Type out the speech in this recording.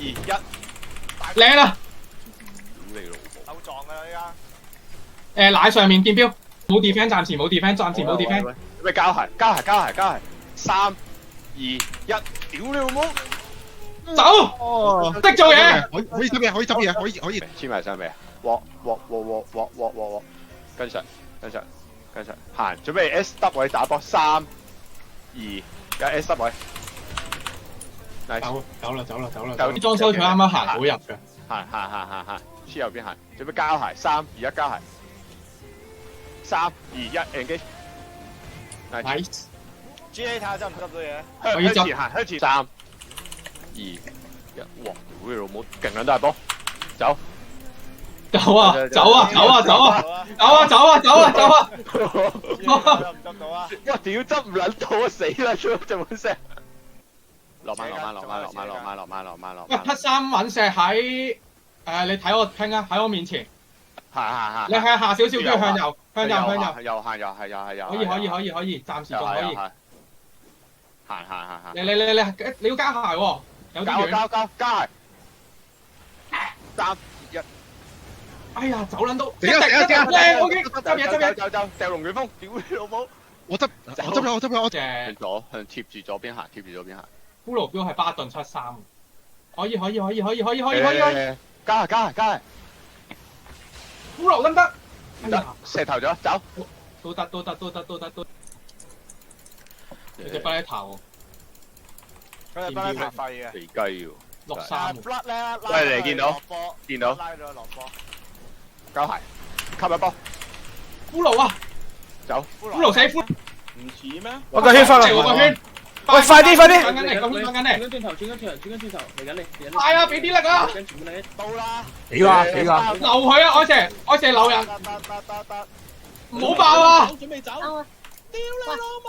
一，靚啦！你老母！夠撞㗎啦依家。奶上面見標，冇 defend， 暫時冇 defend， 暫時冇 defend。咩交鞋？三二一，屌你老母！走！識做嘢。可以執嘢，可以執嘢，可以。黐埋上未啊？鑊，跟上，行，準備 S 得位打波，3、2、1 S 得位。走啦！啲裝修佢啱啱行好入嘅。行，黐右邊行，準備交鞋，3、2、1交鞋，3、2、1 engage。Nice。G A 睇下執唔執到嘢？我要執向前3、2、1，哇！屌你老母，勁撚大波，走！走啊！執唔執到啊？哇！屌執唔撚到啊！死啦！做乜聲？落慢。喂，P3揾石喺你睇我拼啊，喺我面前。行。你向下少少，跟住向右。右行。可以，暫時仲可以。行。你要加鞋喎，有啲遠。交鞋。3、2、1。哎呀，走撚到！靚 OK， 執嘢。掉龍捲風，屌你老母！我執咗。正。向貼住左邊行。骷髏標係巴頓73，可以。加鞋。骷髏得唔得？得，射頭咗，走。都得。你隻巴一頭嗰隻巴咧太廢嘅。肥雞喎。 63。Blood 咧，喂你見到拉咗落波。交鞋，吸一波，骷髏啊！走。骷髏死骷。唔似咩？我個圈翻啦！我個圈。喂，快啲！轉緊嚟，轉緊嚟。轉轉轉頭，嚟緊你。快啊！俾啲力啊！到啦！幾個？留佢啊！愛蛇留人，得，唔好爆啊！準備走。屌你老母！